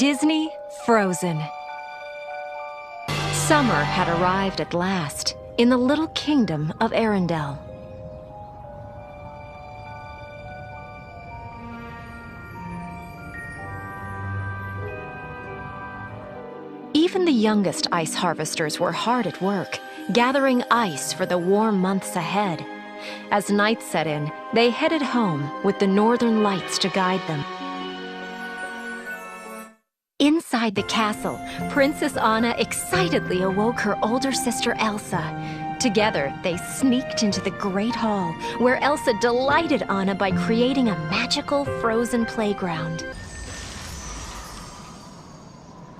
Disney Frozen. Summer had arrived at last in the little kingdom of Arendelle. Even the youngest ice harvesters were hard at work, gathering ice for the warm months ahead. As night set in, they headed home with the northern lights to guide them. Inside the castle, Princess Anna excitedly awoke her older sister Elsa. Together, they sneaked into the Great Hall, where Elsa delighted Anna by creating a magical frozen playground.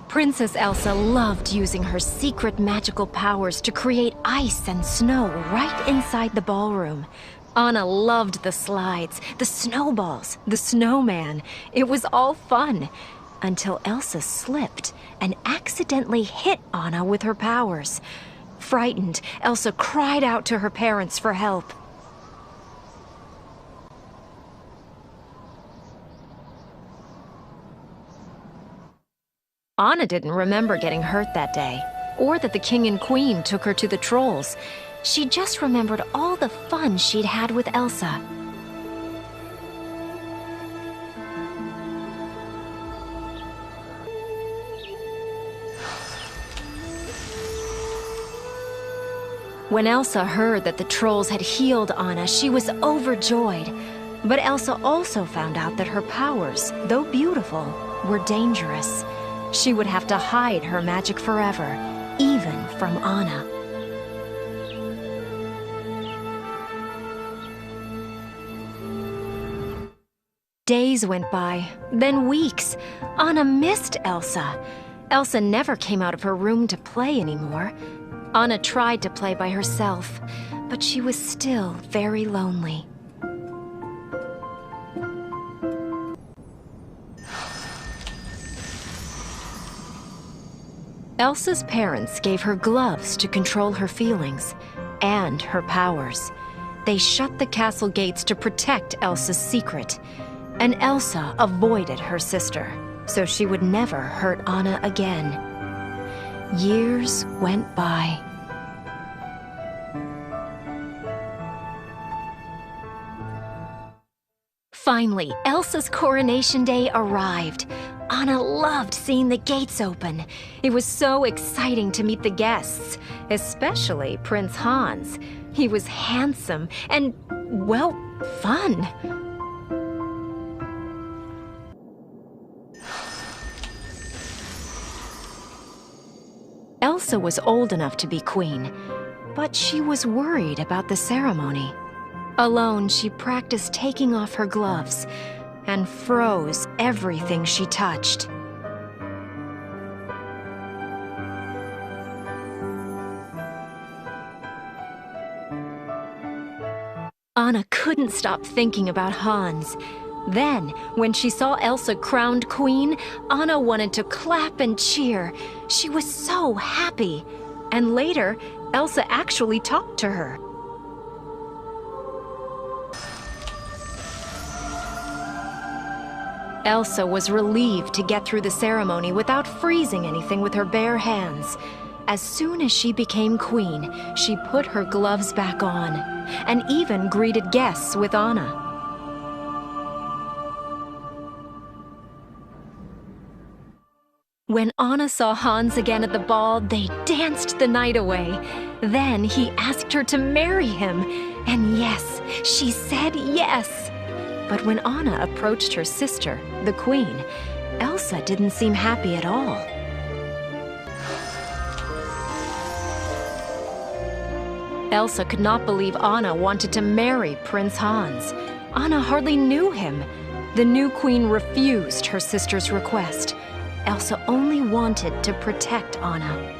Princess Elsa loved using her secret magical powers to create ice and snow right inside the ballroom. Anna loved the slides, the snowballs, the snowman. It was all fun. Until Elsa slipped and accidentally hit Anna with her powers. Frightened, Elsa cried out to her parents for help. Anna didn't remember getting hurt that day, or that the king and queen took her to the trolls. She just remembered all the fun she'd had with Elsa. When Elsa heard that the trolls had healed Anna, she was overjoyed. But Elsa also found out that her powers, though beautiful, were dangerous. She would have to hide her magic forever, even from Anna. Days went by, then weeks. Anna missed Elsa. Elsa never came out of her room to play anymore. Anna tried to play by herself, but she was still very lonely. Elsa's parents gave her gloves to control her feelings and her powers. They shut the castle gates to protect Elsa's secret, and Elsa avoided her sister, so she would never hurt Anna again. Years went by. Finally, Elsa's coronation day arrived. Anna loved seeing the gates open. It was so exciting to meet the guests, especially Prince Hans. He was handsome and, well, fun. Elsa was old enough to be queen, but she was worried about the ceremony. Alone, she practiced taking off her gloves and froze everything she touched. Anna couldn't stop thinking about Hans. Then, when she saw Elsa crowned queen, Anna wanted to clap and cheer. She was so happy. And later, Elsa actually talked to her. Elsa was relieved to get through the ceremony without freezing anything with her bare hands. As soon as she became queen, she put her gloves back on, and even greeted guests with Anna. When Anna saw Hans again at the ball, they danced the night away. Then he asked her to marry him, and yes, she said yes. But when Anna approached her sister, the queen, Elsa didn't seem happy at all. Elsa could not believe Anna wanted to marry Prince Hans. Anna hardly knew him. The new queen refused her sister's request. Elsa only wanted to protect Anna.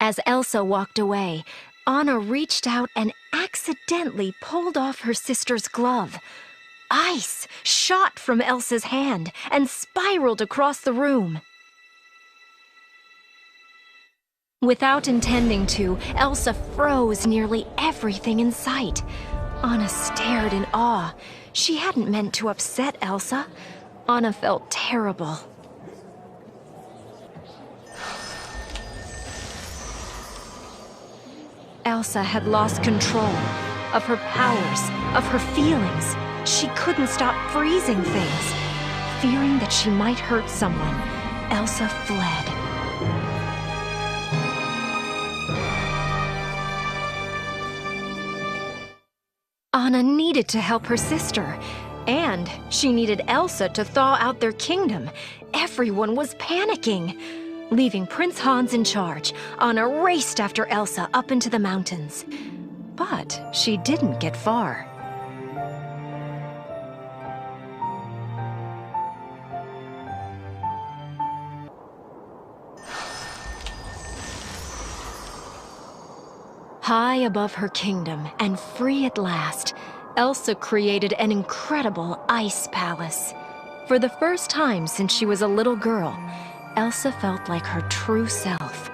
As Elsa walked away, Anna reached out and accidentally pulled off her sister's glove. Ice shot from Elsa's hand and spiraled across the room. Without intending to, Elsa froze nearly everything in sight. Anna stared in awe. She hadn't meant to upset Elsa. Anna felt terrible. Elsa had lost control of her powers, of her feelings. She couldn't stop freezing things. Fearing that she might hurt someone, Elsa fled. Anna needed to help her sister, and she needed Elsa to thaw out their kingdom. Everyone was panicking. Leaving Prince Hans in charge, Anna raced after Elsa up into the mountains. But she didn't get far. High above her kingdom and free at last, Elsa created an incredible ice palace. For the first time since she was a little girl, Elsa felt like her true self.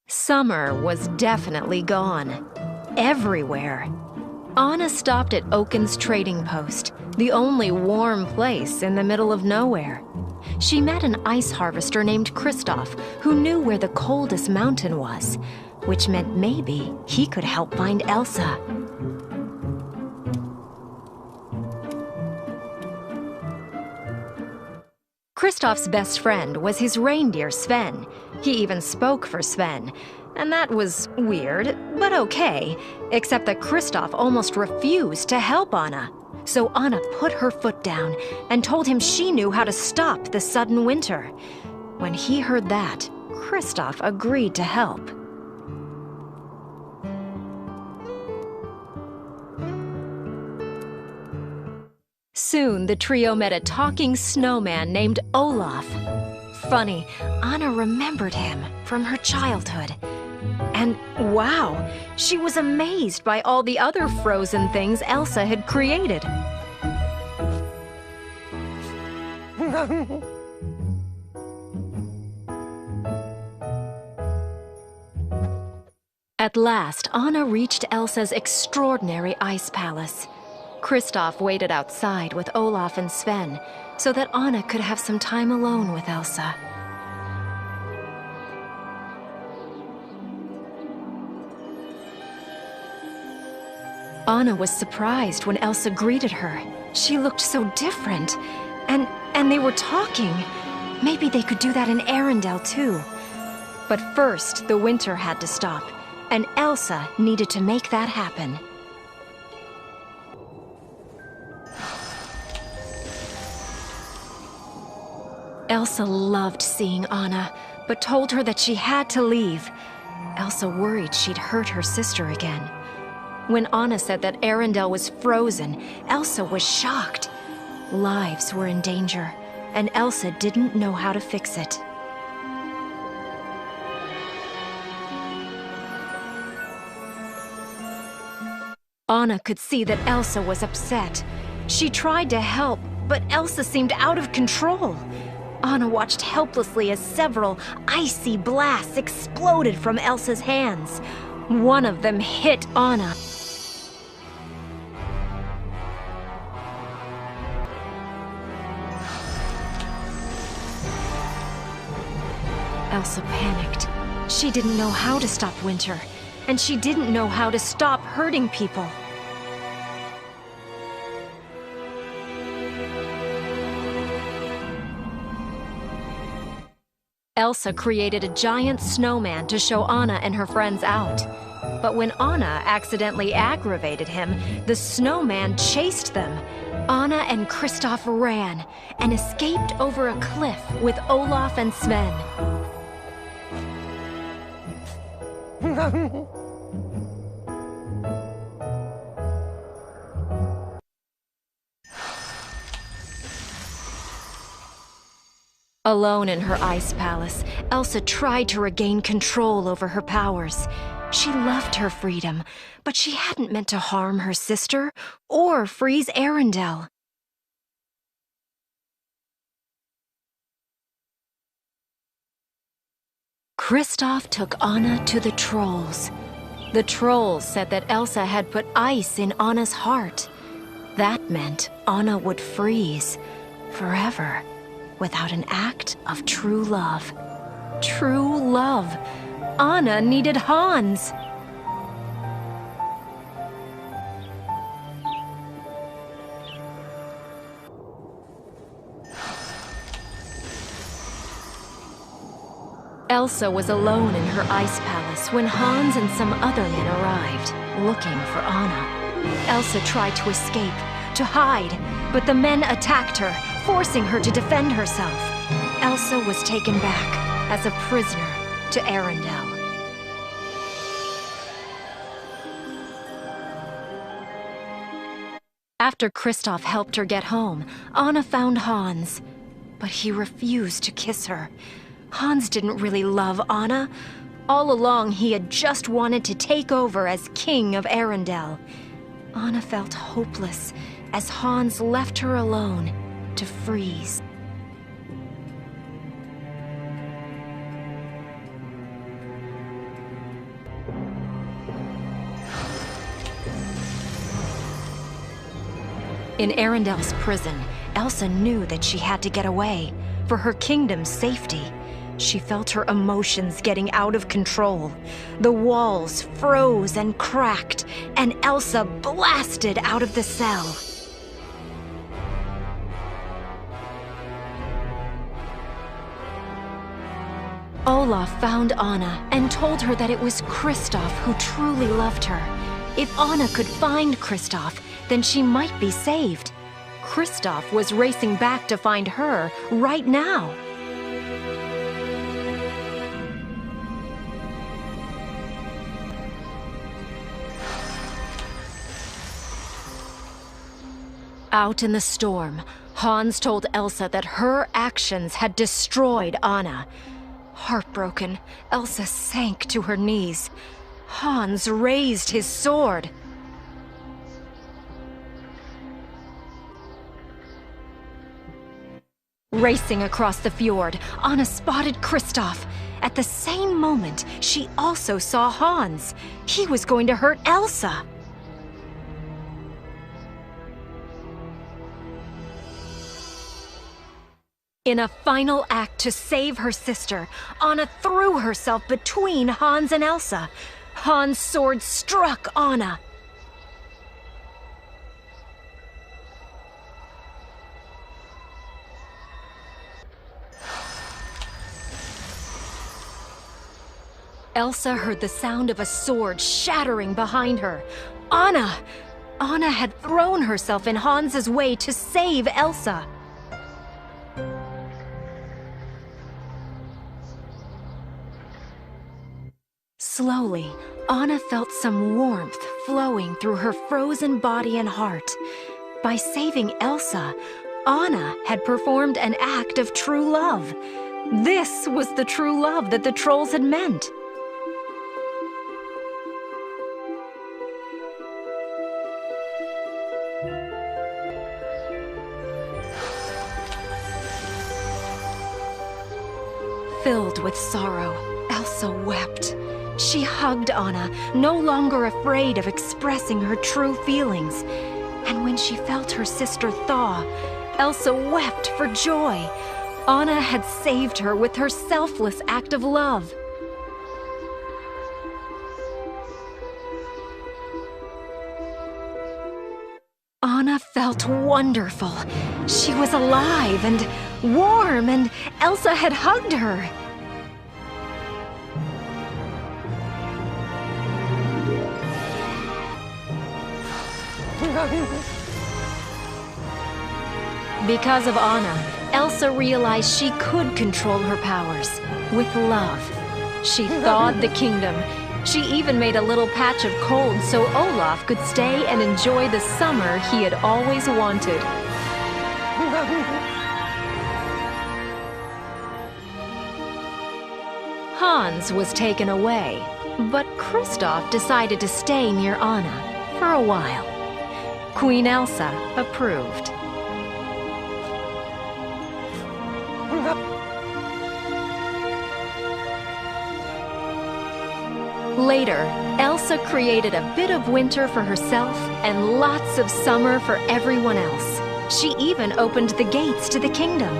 Summer was definitely gone. Everywhere. Anna stopped at Oaken's trading post, the only warm place in the middle of nowhere. She met an ice harvester named Kristoff, who knew where the coldest mountain was, which meant maybe he could help find Elsa. Kristoff's best friend was his reindeer Sven. He even spoke for Sven, and that was weird, but okay, except that Kristoff almost refused to help Anna. So Anna put her foot down and told him she knew how to stop the sudden winter. When he heard that, Kristoff agreed to help. Soon, the trio met a talking snowman named Olaf. Funny, Anna remembered him from her childhood. And wow, she was amazed by all the other frozen things Elsa had created. At last, Anna reached Elsa's extraordinary ice palace. Kristoff waited outside with Olaf and Sven so that Anna could have some time alone with Elsa. Anna was surprised when Elsa greeted her. She looked so different. And they were talking. Maybe they could do that in Arendelle too. But first, the winter had to stop, and Elsa needed to make that happen. Elsa loved seeing Anna, but told her that she had to leave. Elsa worried she'd hurt her sister again. When Anna said that Arendelle was frozen, Elsa was shocked. Lives were in danger, and Elsa didn't know how to fix it. Anna could see that Elsa was upset. She tried to help, but Elsa seemed out of control. Anna watched helplessly as several icy blasts exploded from Elsa's hands. One of them hit Anna. Elsa panicked. She didn't know how to stop winter, and she didn't know how to stop hurting people. Elsa created a giant snowman to show Anna and her friends out. But when Anna accidentally aggravated him, the snowman chased them. Anna and Kristoff ran and escaped over a cliff with Olaf and Sven. Alone in her ice palace, Elsa tried to regain control over her powers. She loved her freedom, but she hadn't meant to harm her sister or freeze Arendelle. Kristoff took Anna to the trolls. The trolls said that Elsa had put ice in Anna's heart. That meant Anna would freeze forever without an act of true love. True love. Anna needed Hans. Elsa was alone in her ice palace when Hans and some other men arrived, looking for Anna. Elsa tried to escape, to hide, but the men attacked her, forcing her to defend herself. Elsa was taken back as a prisoner to Arendelle. After Kristoff helped her get home, Anna found Hans, but he refused to kiss her. Hans didn't really love Anna. All along, he had just wanted to take over as king of Arendelle. Anna felt hopeless as Hans left her alone to freeze. In Arendelle's prison, Elsa knew that she had to get away for her kingdom's safety. She felt her emotions getting out of control. The walls froze and cracked, and Elsa blasted out of the cell. Olaf found Anna and told her that it was Kristoff who truly loved her. If Anna could find Kristoff, then she might be saved. Kristoff was racing back to find her right now. Out in the storm, Hans told Elsa that her actions had destroyed Anna. Heartbroken, Elsa sank to her knees. Hans raised his sword. Racing across the fjord, Anna spotted Kristoff. At the same moment, she also saw Hans. He was going to hurt Elsa. In a final act to save her sister, Anna threw herself between Hans and Elsa. Hans' sword struck Anna. Elsa heard the sound of a sword shattering behind her. Anna! Anna had thrown herself in Hans's way to save Elsa. Slowly, Anna felt some warmth flowing through her frozen body and heart. By saving Elsa, Anna had performed an act of true love. This was the true love that the trolls had meant. Filled with sorrow, Elsa wept. She hugged Anna, no longer afraid of expressing her true feelings. And when she felt her sister thaw, Elsa wept for joy. Anna had saved her with her selfless act of love. Anna felt wonderful. She was alive and warm, and Elsa had hugged her. Because of Anna, Elsa realized she could control her powers with love. She thawed the kingdom. She even made a little patch of cold so Olaf could stay and enjoy the summer he had always wanted. Hans was taken away, but Kristoff decided to stay near Anna for a while. Queen Elsa approved. Later, Elsa created a bit of winter for herself and lots of summer for everyone else. She even opened the gates to the kingdom.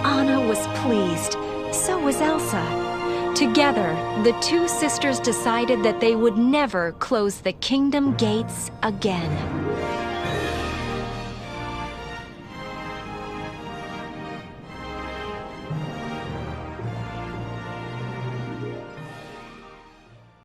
Anna was pleased. So was Elsa. Together, the two sisters decided that they would never close the kingdom gates again.